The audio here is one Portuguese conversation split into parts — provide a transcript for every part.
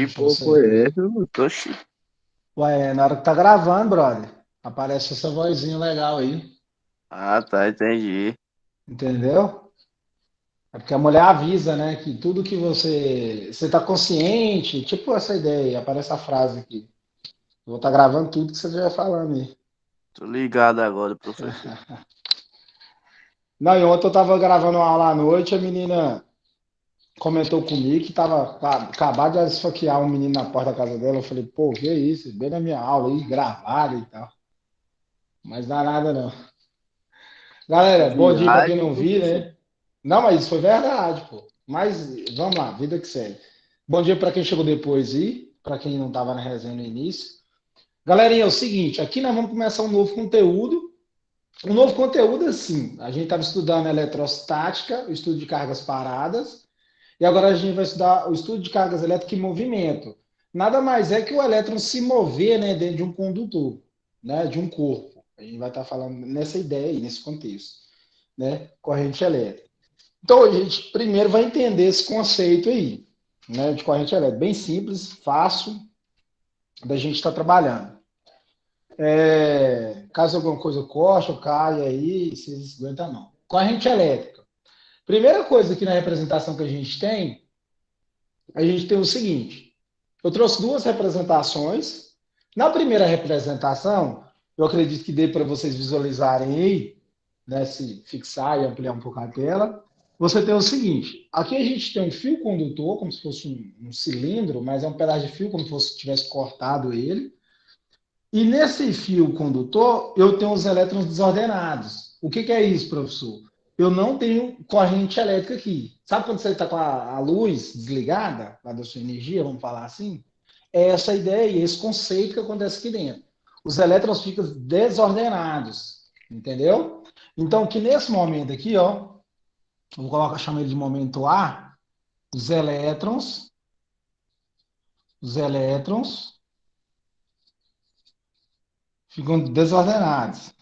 Que pra porra você. foi essa? Oxi. Ué, na hora que tá gravando, brother, aparece essa vozinha legal aí, Ah, tá, entendi. entendeu? É porque a mulher avisa, né, que tudo que você tá consciente, tipo essa ideia, aparece a frase aqui. Eu vou estar gravando tudo que você estiver falando aí. Tô ligado agora, professor. Não, e ontem eu tava gravando uma aula à noite, a menina comentou comigo que tava acabado de esfaquear um menino na porta da casa dela. Eu falei, pô, que isso? Bem na minha aula aí, gravada e tal. Mas dá nada não. Que Galera, bom dia pra quem viagem, não viu, professor. né? Não, mas isso foi verdade, pô. Mas vamos lá, vida que segue. Bom dia para quem chegou depois aí, para quem não estava na resenha no início. Galerinha, é o seguinte, aqui nós vamos começar um novo conteúdo. Um novo conteúdo assim, a gente estava estudando eletrostática, o estudo de cargas paradas, e agora a gente vai estudar o estudo de cargas elétricas em movimento. Nada mais é que o elétron se mover, né, dentro de um condutor, né, de um corpo. A gente vai estar falando nessa ideia aí, nesse contexto, né, corrente elétrica. Então, a gente primeiro vai entender esse conceito aí, né, de corrente elétrica. Bem simples, fácil da gente estar trabalhando. Caso alguma coisa corte ou caia aí, vocês aguentam não. Corrente elétrica. Primeira coisa aqui na representação que a gente tem o seguinte. Eu trouxe duas representações. Na primeira representação, eu acredito que dê para vocês visualizarem aí, né, se fixar e ampliar um pouco a tela. Você tem o seguinte: aqui a gente tem um fio condutor, como se fosse um cilindro, mas é um pedaço de fio, como se fosse tivesse cortado ele. E nesse fio condutor, eu tenho os elétrons desordenados. O que é isso, professor? Eu não tenho corrente elétrica aqui. Sabe quando você está com a luz desligada, lá da sua energia, vamos falar assim? É essa ideia, esse conceito que acontece aqui dentro. Os elétrons ficam desordenados, entendeu? Então, que nesse momento aqui, ó, vou colocar, chamar ele de momento A, os elétrons ficam desordenados.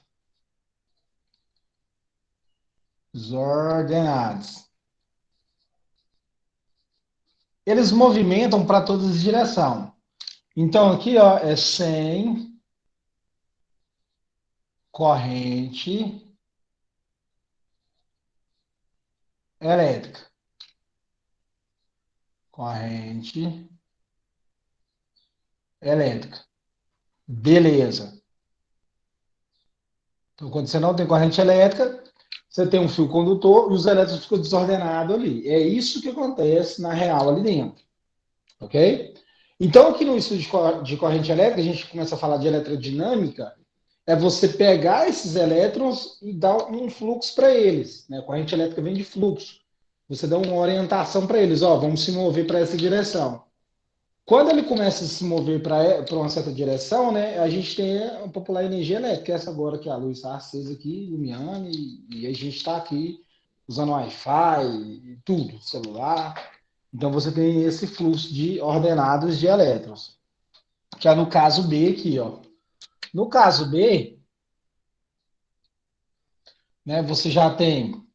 Desordenados. Eles movimentam para todas as direções. Então, aqui ó, é sem corrente elétrica. Corrente elétrica. Beleza. Então, quando você não tem corrente elétrica, você tem um fio condutor e os elétrons ficam desordenados ali. É isso que acontece na real ali dentro. Ok? Então, aqui no estudo de corrente elétrica, a gente começa a falar de eletrodinâmica, é você pegar esses elétrons e dar um fluxo para eles. Né? A corrente elétrica vem de fluxo. Você dá uma orientação para eles, ó, vamos se mover para essa direção. Quando ele começa a se mover para uma certa direção, né, a gente tem a popular energia elétrica, essa agora que a luz está acesa aqui, iluminando, e a gente está aqui usando Wi-Fi, tudo, celular. Então você tem esse fluxo de ordenados de elétrons, que é no caso B aqui, ó. No caso B, né, você já tem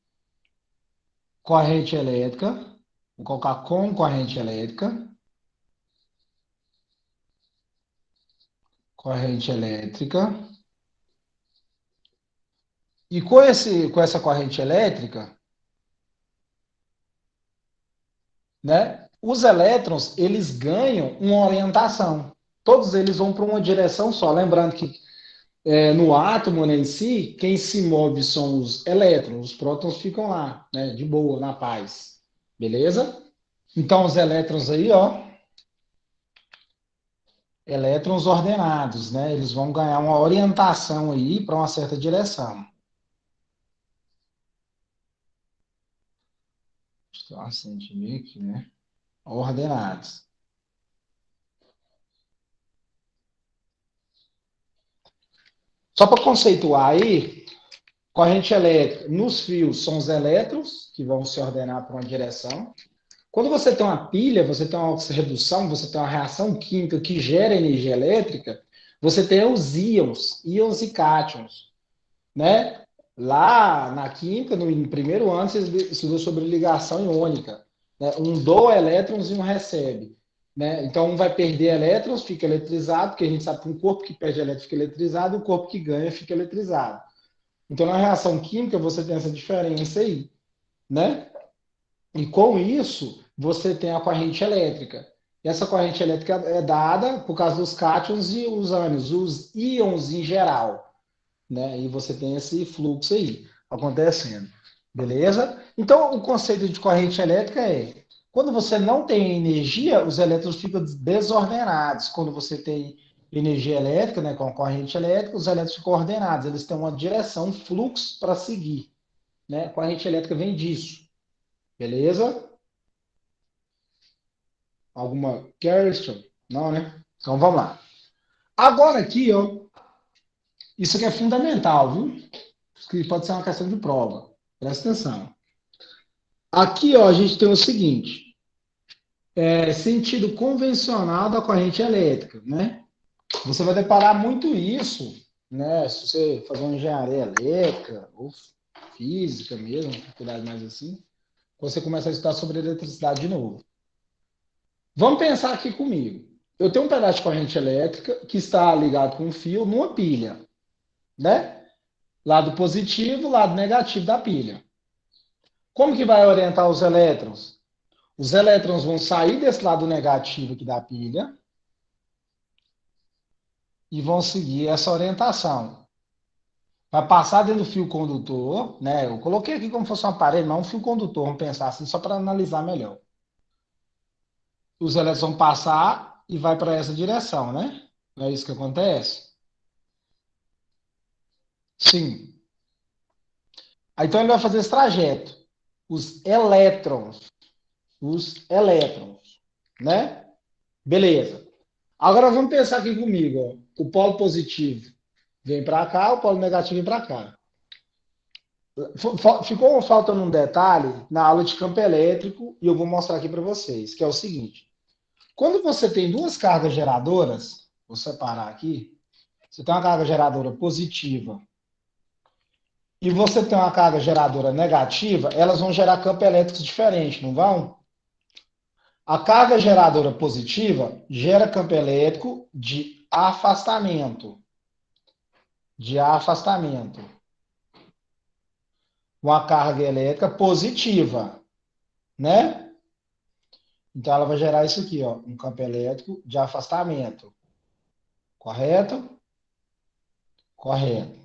corrente elétrica, vou colocar com corrente elétrica, e com essa corrente elétrica, né, os elétrons, eles ganham uma orientação. Todos eles vão para uma direção só. Lembrando que no átomo, né, em si, quem se move são os elétrons, os prótons ficam lá, né, de boa, na paz. Beleza? Então, os elétrons aí, ó, elétrons ordenados, né? Eles vão ganhar uma orientação aí para uma certa direção. Deixa eu dar um acentinho aqui, né? Ordenados. Só para conceituar aí, corrente elétrica nos fios são os elétrons que vão se ordenar para uma direção. Quando você tem uma pilha, você tem uma redução, você tem uma reação química que gera energia elétrica, você tem os íons, íons e cátions, né? Lá na química, no primeiro ano, você estudou sobre ligação iônica, né? Um doa elétrons e um recebe. né? Então, um vai perder elétrons, fica eletrizado, porque a gente sabe que um corpo que perde elétrons fica eletrizado, e um corpo que ganha fica eletrizado. Então, na reação química, você tem essa diferença aí, né? E com isso, você tem a corrente elétrica. E essa corrente elétrica é dada por causa dos cátions e os ânions, os íons em geral, né? E você tem esse fluxo aí acontecendo. Beleza? Então, o conceito de corrente elétrica é: quando você não tem energia, os elétrons ficam desordenados. Quando você tem energia elétrica, né, com a corrente elétrica, os elétrons ficam ordenados. Eles têm uma direção, um fluxo para seguir. Né? A corrente elétrica vem disso. Beleza? Alguma question? Não, né? Então vamos lá. Agora aqui, ó, isso aqui é fundamental, viu? Isso aqui pode ser uma questão de prova. Presta atenção. Aqui, ó, a gente tem o seguinte: sentido convencional da corrente elétrica, né? Você vai deparar muito isso, né? Se você fazer uma engenharia elétrica ou física mesmo, faculdade mais assim, você começa a estudar sobre eletricidade de novo. Vamos pensar aqui comigo. Eu tenho um pedaço de corrente elétrica que está ligado com um fio numa pilha, né? Lado positivo, lado negativo da pilha. Como que vai orientar os elétrons? Os elétrons vão sair desse lado negativo aqui da pilha e vão seguir essa orientação. Vai passar dentro do fio condutor, né? Eu coloquei aqui como se fosse um aparelho, não um fio condutor, vamos pensar assim, só para analisar melhor. Os elétrons vão passar e vai para essa direção, né? Não é isso que acontece? Sim. Então ele vai fazer esse trajeto. Os elétrons, né? Beleza. Agora vamos pensar aqui comigo, ó. O polo positivo vem para cá, o polo negativo vem para cá. Ficou faltando um detalhe na aula de campo elétrico e eu vou mostrar aqui para vocês, que é o seguinte: quando você tem duas cargas geradoras, vou separar aqui, você tem uma carga geradora positiva e você tem uma carga geradora negativa, elas vão gerar campo elétrico diferente, não vão? A carga geradora positiva gera campo elétrico de afastamento. De afastamento. Uma carga elétrica positiva, né? Então ela vai gerar isso aqui, ó, um campo elétrico de afastamento. Correto? Correto.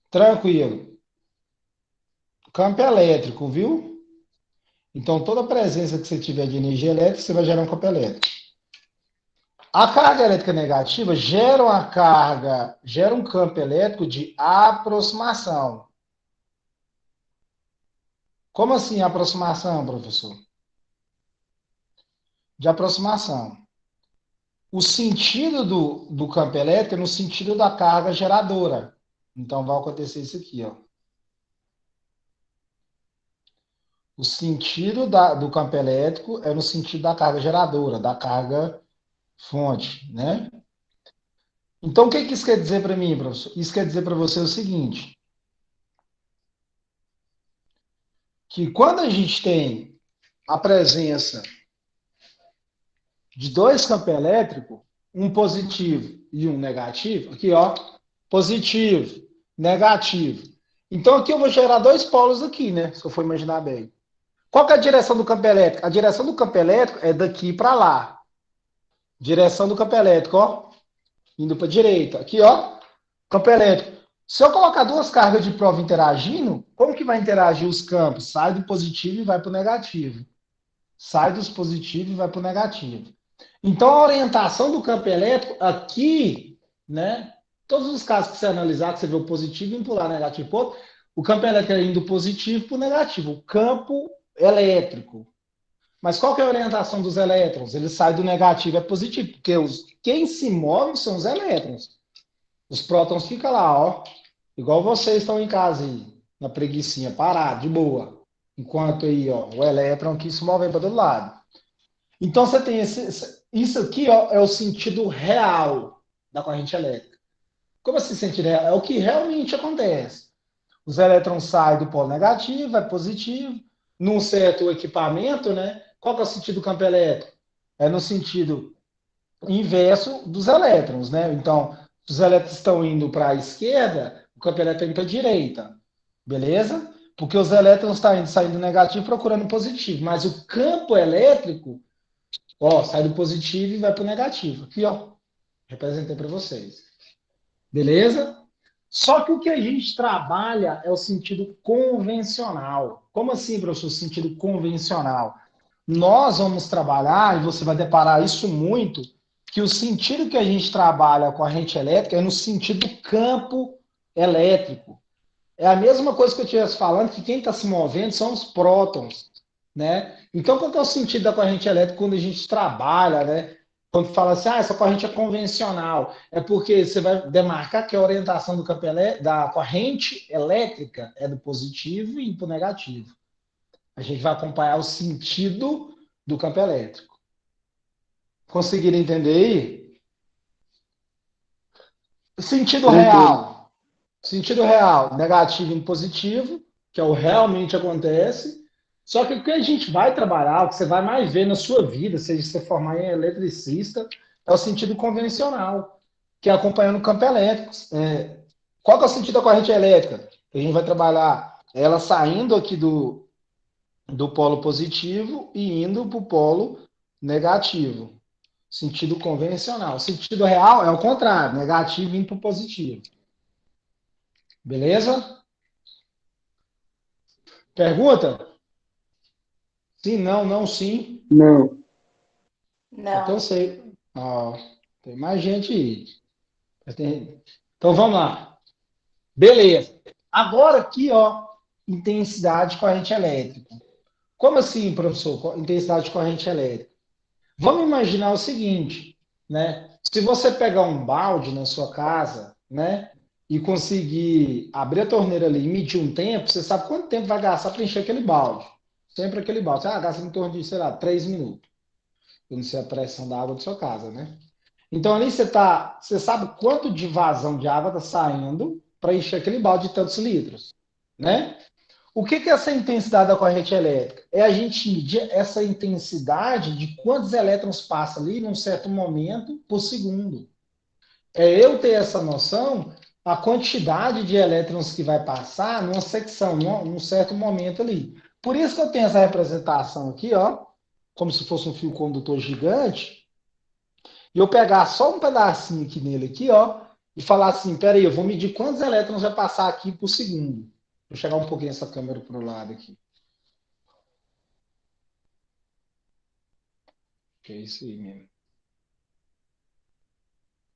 Tranquilo. Campo elétrico, viu? Então toda presença que você tiver de energia elétrica, você vai gerar um campo elétrico. A carga elétrica negativa gera um campo elétrico de aproximação. Como assim aproximação, professor? De aproximação. O sentido do campo elétrico é no sentido da carga geradora. Então vai acontecer isso aqui, ó. O sentido do campo elétrico é no sentido da carga geradora, da carga fonte, né? Então o que isso quer dizer para mim, professor? Isso quer dizer para você o seguinte: que quando a gente tem a presença de dois campos elétricos, um positivo e um negativo, aqui ó, positivo, negativo. Então aqui eu vou gerar dois polos aqui, né? Se eu for imaginar bem. Qual que é a direção do campo elétrico? A direção do campo elétrico é daqui para lá. Direção do campo elétrico, ó, indo para a direita. Aqui, ó, campo elétrico. Se eu colocar duas cargas de prova interagindo, como que vai interagir os campos? Sai do positivo e vai para o negativo. Sai dos positivos e vai para o negativo. Então, a orientação do campo elétrico aqui, né? Todos os casos que você analisar, que você vê o positivo indo para o lado negativo, pô, o campo elétrico é indo do positivo para o negativo. O campo elétrico. Mas qual que é a orientação dos elétrons? Ele sai do negativo é positivo, porque quem se move são os elétrons. Os prótons ficam lá, ó. Igual vocês estão em casa aí, na preguicinha, parado, de boa. Enquanto aí, ó, o elétron aqui se move para todo lado. Então você tem isso aqui, ó, é o sentido real da corrente elétrica. Como assim sentido real? É o que realmente acontece. Os elétrons saem do polo negativo, vai positivo, num certo equipamento, né? Qual que é o sentido do campo elétrico? É no sentido inverso dos elétrons, né? Então, se os elétrons estão indo para a esquerda, o campo elétrico está indo para a direita, beleza? Porque os elétrons estão saindo negativo procurando positivo, mas o campo elétrico, ó, sai do positivo e vai para o negativo. Aqui, ó, representei para vocês. Beleza? Só que o que a gente trabalha é o sentido convencional. Como assim, professor, sentido convencional? Nós vamos trabalhar, e você vai deparar isso muito, que o sentido que a gente trabalha a corrente elétrica é no sentido do campo elétrico. É a mesma coisa que eu estivesse falando, que quem está se movendo são os prótons, né? Então, qual que é o sentido da corrente elétrica quando a gente trabalha, né? Quando fala assim, essa corrente é convencional, é porque você vai demarcar que a orientação do campo da corrente elétrica é do positivo e para o negativo. A gente vai acompanhar o sentido do campo elétrico. Conseguiram entender aí? Sentido Tranquilo. real. Sentido real, negativo e positivo, que é o realmente acontece. Só que o que a gente vai trabalhar, o que você vai mais ver na sua vida, seja você formar em eletricista, é o sentido convencional, que é acompanhando o campo elétrico. Qual que é o sentido da corrente elétrica? A gente vai trabalhar ela saindo aqui do polo positivo e indo para o polo negativo. Sentido convencional. Sentido real é o contrário, negativo indo para o positivo. Beleza? Pergunta? Sim, não, não, sim. Não. Então Não. sei. Ó, tem mais gente aí. Então vamos lá. Beleza. Agora aqui, ó, intensidade de corrente elétrica. Como assim, professor? Intensidade de corrente elétrica. Vamos imaginar o seguinte, né? Se você pegar um balde na sua casa, né, e conseguir abrir a torneira ali e medir um tempo, você sabe quanto tempo vai gastar para encher aquele balde. Sempre aquele balde. Gasta em torno de, sei lá, 3 minutos. Eu não sei a pressão da água da sua casa, né? Então ali você sabe quanto de vazão de água está saindo para encher aquele balde de tantos litros, né? O que é essa intensidade da corrente elétrica? É a gente medir essa intensidade de quantos elétrons passam ali num certo momento por segundo. É eu ter essa noção, a quantidade de elétrons que vai passar numa secção, num certo momento ali. Por isso que eu tenho essa representação aqui, ó, como se fosse um fio condutor gigante, e eu pegar só um pedacinho aqui nele aqui, ó, e falar assim, peraí, eu vou medir quantos elétrons vai passar aqui por segundo. Vou chegar um pouquinho essa câmera para o lado aqui. Que é isso aí mesmo.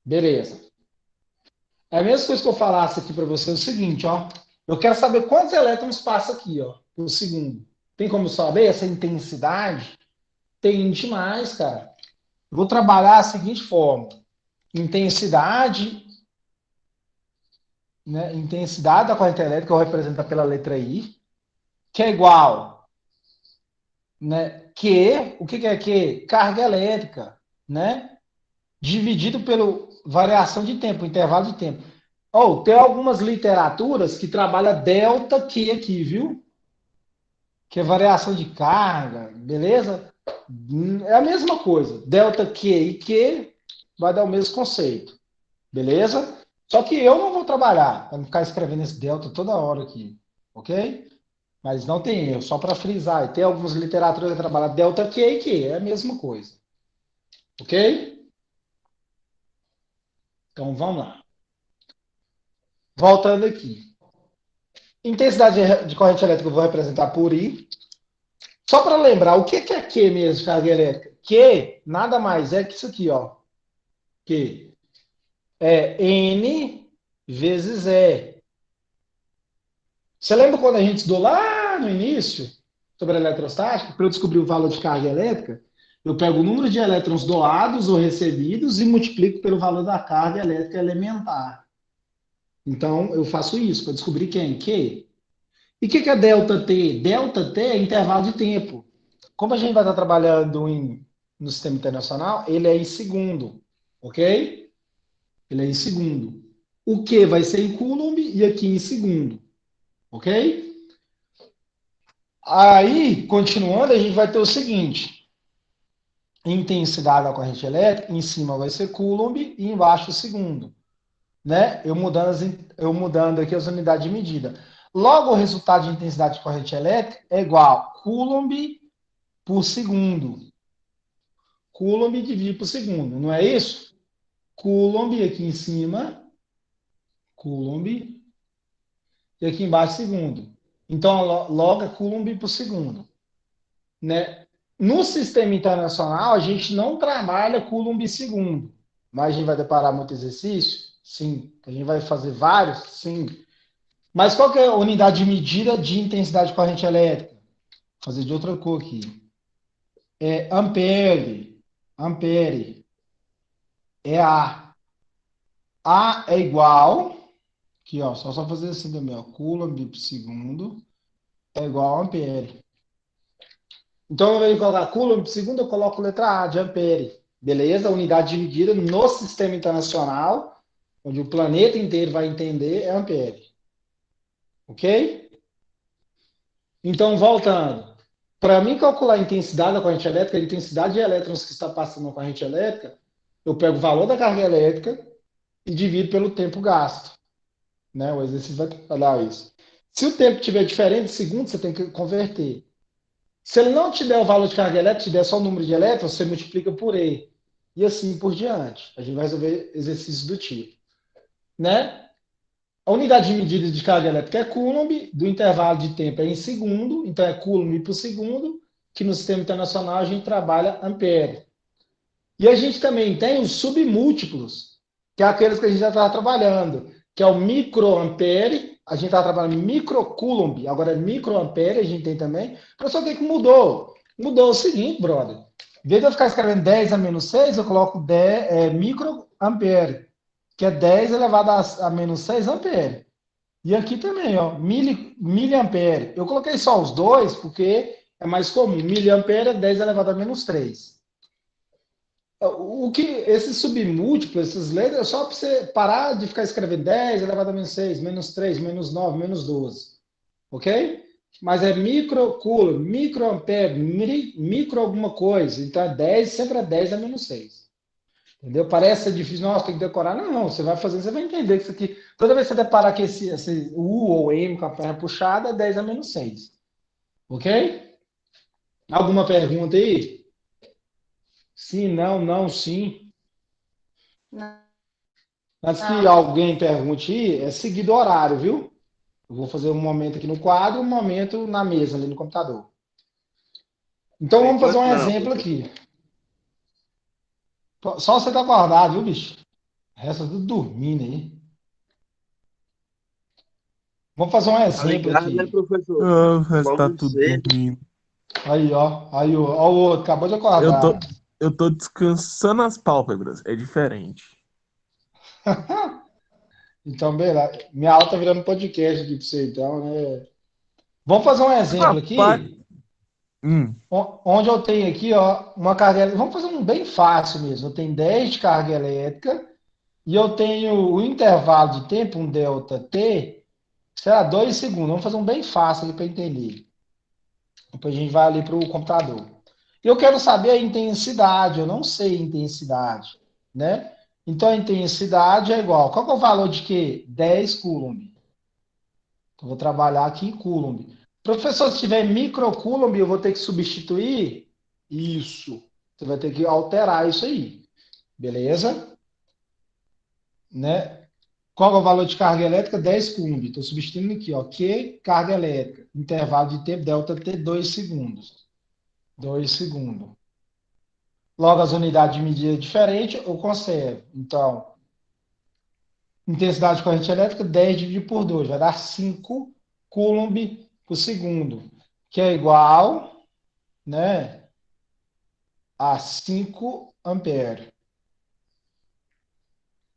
Beleza. É a mesma coisa que eu falasse aqui para você, é o seguinte, ó. Eu quero saber quantos elétrons passa aqui, ó, por segundo. Tem como saber essa intensidade? Tem demais, cara. Eu vou trabalhar da seguinte forma. Intensidade, né? Intensidade da corrente elétrica eu vou representar pela letra I, que é igual, né? O que é Q? Carga elétrica, né? Dividido pela variação de tempo, intervalo de tempo. Ou tem algumas literaturas que trabalham delta Q aqui, viu? Que é variação de carga, beleza? É a mesma coisa. Delta Q e Q vai dar o mesmo conceito, beleza? Só que eu não vou trabalhar para não ficar escrevendo esse delta toda hora aqui, ok? Mas não tem erro, só para frisar. E tem algumas literaturas que trabalham delta Q e Q, é a mesma coisa, ok? Então vamos lá. Voltando aqui. Intensidade de corrente elétrica eu vou representar por I. Só para lembrar, o que é Q mesmo, carga elétrica? Q nada mais é que isso aqui, ó. Q é N vezes E. Você lembra quando a gente estudou lá no início sobre a eletrostática? Para eu descobrir o valor de carga elétrica, eu pego o número de elétrons doados ou recebidos e multiplico pelo valor da carga elétrica elementar. Então, eu faço isso para descobrir quem? Q. E o que é delta T? Delta T é intervalo de tempo. Como a gente vai estar trabalhando no sistema internacional, ele é em segundo, ok? Ele é em segundo. O Q vai ser em Coulomb e aqui em segundo, ok? Aí, continuando, a gente vai ter o seguinte. intensidade da corrente elétrica, em cima vai ser Coulomb e embaixo segundo, né? Eu mudando aqui as unidades de medida. Logo, o resultado de intensidade de corrente elétrica é igual a Coulomb por segundo. Coulomb dividido por segundo, não é isso? Coulomb aqui em cima, Coulomb, e aqui embaixo segundo. Então, logo é Coulomb por segundo, né? No sistema internacional, a gente não trabalha Coulomb segundo, mas a gente vai deparar muito exercício? Sim. A gente vai fazer vários? Sim. Mas qual que é a unidade de medida de intensidade de corrente elétrica? Vou fazer de outra cor aqui. É ampere. Ampere. É A. A é igual, aqui ó, só fazer assim também, ó, Coulomb por segundo é igual a ampere. Então, ao invés de colocar Coulomb por segundo, eu coloco letra A de ampere. Beleza? Unidade de medida no sistema internacional, onde o planeta inteiro vai entender, é ampere. Ok? Então, voltando. Para mim calcular a intensidade da corrente elétrica, a intensidade de elétrons que está passando na corrente elétrica, eu pego o valor da carga elétrica e divido pelo tempo gasto. Né? O exercício vai trabalhar isso. Se o tempo tiver diferente de segundos, você tem que converter. Se ele não te der o valor de carga elétrica, te der só o número de elétrons, você multiplica por E. E assim por diante. A gente vai resolver exercícios do tipo. Né? A unidade de medida de carga elétrica é Coulomb, do intervalo de tempo é em segundo, então é Coulomb por segundo, que no sistema internacional a gente trabalha ampere. E a gente também tem os submúltiplos, que é aqueles que a gente já está trabalhando, que é o microampere, a gente está trabalhando microcoulomb, agora é microampere, a gente tem também. Professor, o que mudou? Mudou o seguinte, brother. Em vez de eu ficar escrevendo 10 a menos 6, eu coloco 10, microampere, que é 10 elevado a menos 6 ampere. E aqui também, ó, miliampere. Eu coloquei só os dois, porque é mais comum. Miliampere é 10 elevado a menos 3. O que esses submúltiplos, essas letras, é só para você parar de ficar escrevendo 10 elevado a menos 6, menos 3, menos 9, menos 12. Ok? Mas é microcoulomb, microampere, micro alguma coisa. Então é 10, sempre é 10 a menos 6. Entendeu? Parece ser difícil, nossa, tem que decorar. Não, você vai fazendo, você vai entender que isso aqui, toda vez que você deparar que esse U ou M com a perna puxada, é 10 a menos 6. Ok? Alguma pergunta aí? Sim, não, não, sim. Antes que Não. alguém pergunte aí, é seguido o horário, viu? Eu vou fazer um momento aqui no quadro e um momento na mesa, ali no computador. Então Por vamos fazer enquanto um não, exemplo professor. aqui. Só você tá acordado, viu, bicho? Resta tudo dormindo aí. Vamos fazer um Tá exemplo ligado, né, aqui. professor? Está Logo tudo cedo. dormindo. Aí, ó. Aí, ó. O outro acabou de Eu acordar. tô, eu tô descansando as pálpebras. É diferente. Então, beleza. Minha aula tá virando podcast aqui pra você, então, né? Vamos fazer um exemplo Rapaz, aqui, hum, onde eu tenho aqui, ó, uma carga elétrica. Vamos fazer um bem fácil mesmo. Eu tenho 10 de carga elétrica e eu tenho o intervalo de tempo, um delta T, será 2 segundos. Vamos fazer um bem fácil aqui para entender. Depois a gente vai ali para o computador. Eu quero saber a intensidade, eu não sei a intensidade, né? Então a intensidade é igual. Qual que é o valor de quê? 10 Coulomb. Então, vou trabalhar aqui em Coulomb. Professor, se tiver microcoulomb, eu vou ter que substituir isso. Você vai ter que alterar isso aí. Beleza? Né? Qual é o valor de carga elétrica? 10 Coulomb. Estou substituindo aqui, ó. Q, carga elétrica. Intervalo de tempo, delta T, 2 segundos. 2 segundos. Logo, as unidades de medida diferentes, eu conservo. Então, intensidade de corrente elétrica, 10 dividido por 2, vai dar 5 Coulomb por segundo, que é igual, né, a 5 ampere.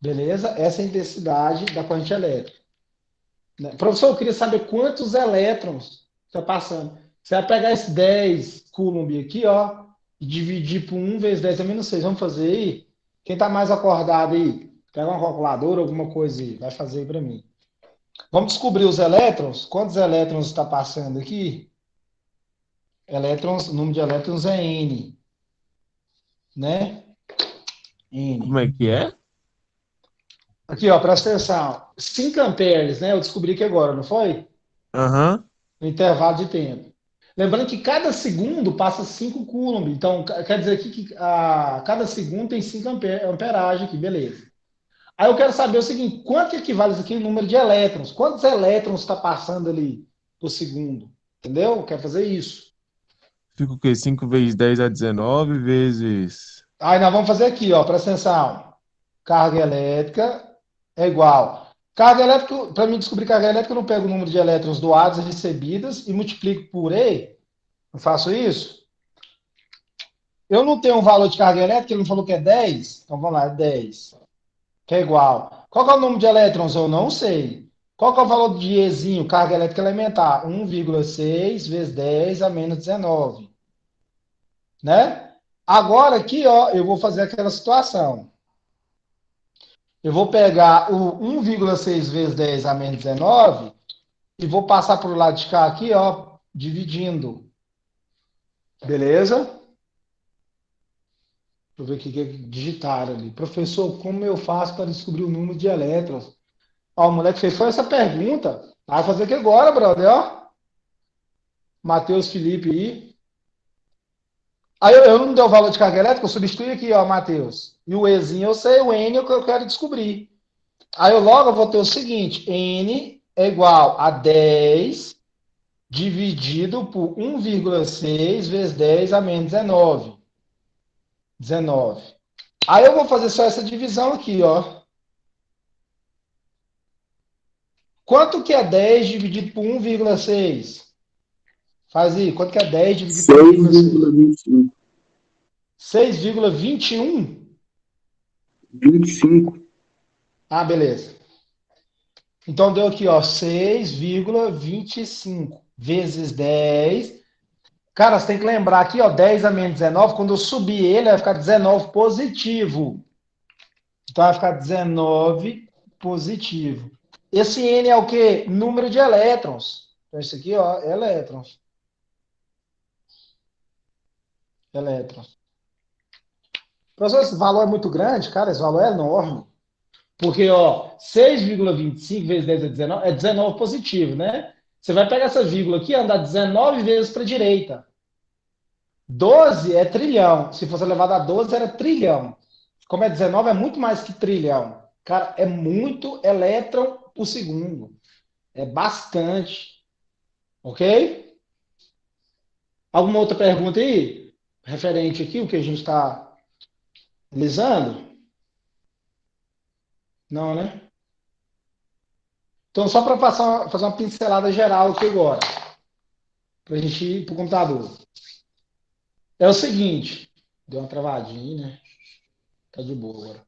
Beleza? Essa é a intensidade da corrente elétrica. Né? Professor, eu queria saber quantos elétrons está passando. Você vai pegar esse 10 Coulomb aqui, ó, e dividir por 1 vezes 10 a menos 6. Vamos fazer aí? Quem está mais acordado aí? Pega uma calculadora, alguma coisa aí. Vai fazer aí para mim. Vamos descobrir os elétrons. Quantos elétrons está passando aqui? Elétrons, o número de elétrons é N. né? N. Como é que é? Aqui, ó, presta atenção. 5 amperes, né? Eu descobri aqui agora, não foi? Aham. No intervalo de tempo. Lembrando que cada segundo passa 5 coulomb. Então, quer dizer aqui que cada segundo tem 5 amperagem aqui, beleza. Aí eu quero saber o seguinte, quanto equivale isso aqui em número de elétrons? Quantos elétrons está passando ali por segundo? Entendeu? Eu quero fazer isso. Fica o quê? 5 vezes 10 é 19 vezes. Aí nós vamos fazer aqui, ó, presta atenção. Carga elétrica é igual. Carga elétrica, para mim descobrir carga elétrica, eu não pego o número de elétrons doados e recebidos e multiplico por E. Não faço isso? Eu não tenho um valor de carga elétrica, ele não falou que é 10. Então vamos lá, é 10. Que é igual. Qual que é o número de elétrons? Eu não sei. Qual que é o valor de Ezinho, carga elétrica elementar? 1,6 vezes 10 a menos 19. Né? Agora aqui, ó, eu vou fazer aquela situação. Eu vou pegar o 1,6 vezes 10 a menos 19 e vou passar para o lado de cá aqui, ó, dividindo. Beleza? Deixa eu ver o que digitaram ali. Professor, como eu faço para descobrir o número de elétrons? Ó, o moleque fez foi essa pergunta. Vai fazer aqui agora, brother, ó. Matheus Felipe aí. Aí eu não dei o valor de carga elétrica, eu substituí aqui, ó, Matheus. E o Ezinho eu sei, o N é o que eu quero descobrir. Aí eu logo vou ter o seguinte, N é igual a 10 dividido por 1,6 vezes 10 a menos 19. 19. Aí eu vou fazer só essa divisão aqui, ó. Quanto que é 10 dividido por 1,6? Faz aí, quanto que é 10 dividido por 1,6? 6,25? 25. Ah, beleza. Então deu aqui, ó, 6,25 vezes 10. Cara, você tem que lembrar aqui, ó, 10 a menos 19, quando eu subir ele, vai ficar 19 positivo. Então vai ficar 19 positivo. Esse N é o quê? Número de elétrons. Então isso aqui, ó, é elétrons. Elétrons. Professor, esse valor é muito grande? Cara, esse valor é enorme. Porque, ó, 6,25 vezes 10 é 19 positivo, né? Você vai pegar essa vírgula aqui e andar 19 vezes para a direita. 12 é trilhão. Se fosse elevado a 12, era trilhão. Como é 19, é muito mais que trilhão. Cara, é muito elétron por segundo. É bastante. Ok? Alguma outra pergunta aí? Referente aqui, o que a gente está analisando? Não, né? Então, só para fazer uma pincelada geral aqui agora. Para a gente ir para o computador. É o seguinte. Deu uma travadinha aí, né? Tá de boa agora.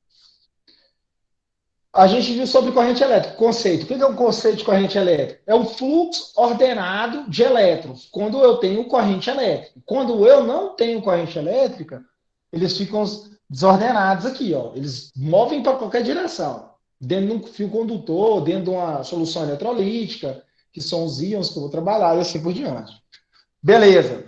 A gente viu sobre corrente elétrica. Conceito. O que é um conceito de corrente elétrica? É o fluxo ordenado de elétrons. Quando eu tenho corrente elétrica. Quando eu não tenho corrente elétrica, eles ficam desordenados aqui, ó. Eles movem para qualquer direção. Dentro de um fio condutor, dentro de uma solução eletrolítica, que são os íons que eu vou trabalhar e assim por diante. Beleza.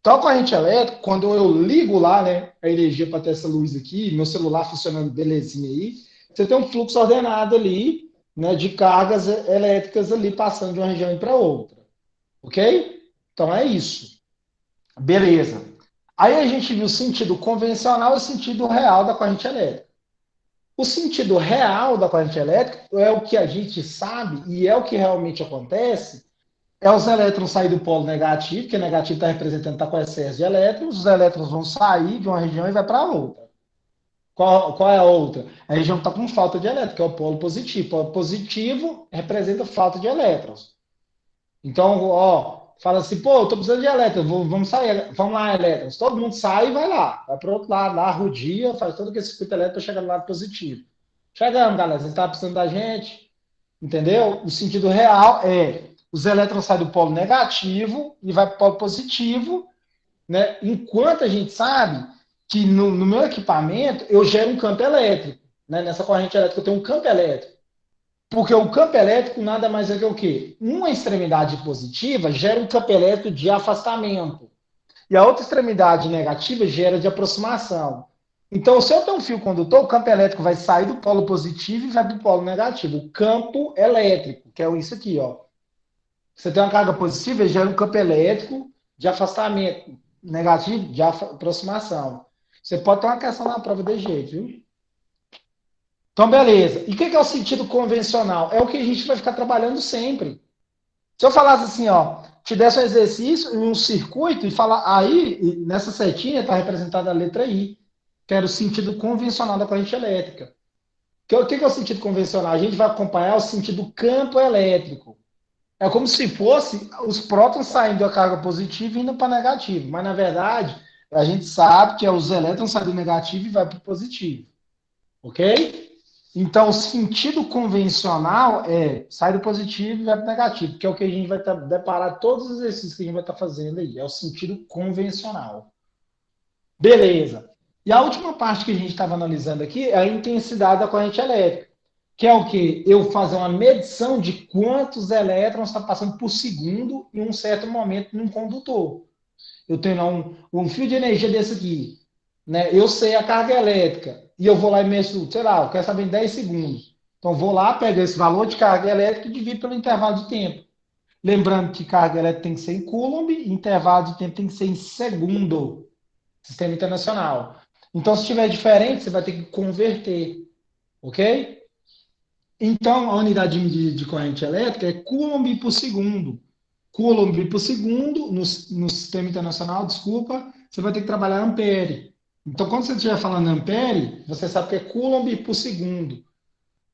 Então, a corrente elétrica, quando eu ligo lá, né, a energia para ter essa luz aqui, meu celular funcionando belezinha aí, você tem um fluxo ordenado ali, né, de cargas elétricas ali passando de uma região para outra. Ok? Então é isso. Beleza. Aí a gente viu o sentido convencional e o sentido real da corrente elétrica. O sentido real da corrente elétrica é o que a gente sabe e é o que realmente acontece. É os elétrons sair do polo negativo, que negativo está representando, está com excesso de elétrons, os elétrons vão sair de uma região e vai para outra. Qual é a outra? A região que está com falta de elétrons, que é o polo positivo. O polo positivo representa falta de elétrons. Então, ó, fala assim, pô, eu estou precisando de elétrons, vamos sair, vamos lá, elétrons. Todo mundo sai e vai lá, vai para o outro lado, lá, rodia, faz todo aquele circuito elétrico para chegar no lado positivo. Chegamos, galera, você está precisando da gente, entendeu? O sentido real é os elétrons saem do polo negativo e vai para o polo positivo, né? Enquanto a gente sabe que no meu equipamento eu gero um campo elétrico, né? Nessa corrente elétrica eu tenho um campo elétrico. Porque o campo elétrico nada mais é que o quê? Uma extremidade positiva gera um campo elétrico de afastamento. E a outra extremidade negativa gera de aproximação. Então, se eu tenho um fio condutor, o campo elétrico vai sair do polo positivo e vai para o polo negativo. O campo elétrico, que é isso aqui, ó. Você tem uma carga positiva, ele gera um campo elétrico de afastamento, negativo de aproximação. Você pode ter uma questão na prova de jeito, viu? Então, beleza. E o que é o sentido convencional? É o que a gente vai ficar trabalhando sempre. Se eu falasse assim, ó, te desse um exercício em um circuito e falar aí, nessa setinha está representada a letra I, que era o sentido convencional da corrente elétrica. O que é o sentido convencional? A gente vai acompanhar o sentido campo elétrico. É como se fosse os prótons saindo da carga positiva e indo para negativo. Mas, na verdade, a gente sabe que é os elétrons saem do negativo e vai para o positivo. Ok? Então, o sentido convencional é sai do positivo e vai para o negativo, que é o que a gente vai deparar todos os exercícios que a gente vai estar fazendo aí. É o sentido convencional. Beleza. E a última parte que a gente estava analisando aqui é a intensidade da corrente elétrica, que é o quê? Eu fazer uma medição de quantos elétrons está passando por segundo em um certo momento num condutor. Eu tenho um fio de energia desse aqui, né? Eu sei a carga elétrica e eu vou lá e meço, sei lá, eu quero saber em 10 segundos. Então, vou lá, pego esse valor de carga elétrica e divido pelo intervalo de tempo. Lembrando que carga elétrica tem que ser em Coulomb, intervalo de tempo tem que ser em segundo, sistema internacional. Então, se tiver diferente, você vai ter que converter, ok? Então, a unidade de medida de corrente elétrica é Coulomb por segundo. Coulomb por segundo, no sistema internacional, desculpa, você vai ter que trabalhar ampere. Então, quando você estiver falando ampere, você sabe que é Coulomb por segundo.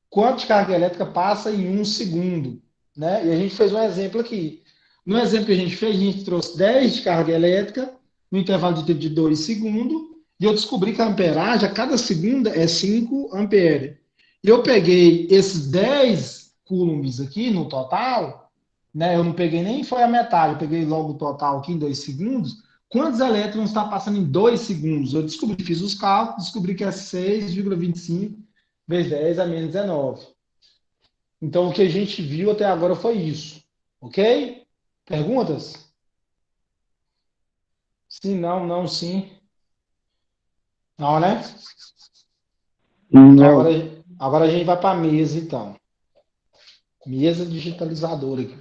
Quanto de carga elétrica passa em um segundo? Né? E a gente fez um exemplo aqui. No exemplo que a gente fez, a gente trouxe 10 de carga elétrica, no intervalo de tempo de 2 segundos, e eu descobri que a amperagem, a cada segunda, é 5 ampere. E eu peguei esses 10 coulombs aqui no total, né? Eu não peguei nem foi a metade, eu peguei logo o total aqui em 2 segundos. Quantos elétrons está passando em 2 segundos? Eu descobri, fiz os cálculos, descobri que é 6,25 vezes 10 a menos 19. Então, o que a gente viu até agora foi isso. Ok? Perguntas? Sim, não, não, sim. Não, né? Então, agora, Não. agora a gente vai para a mesa, então. Mesa digitalizadora aqui.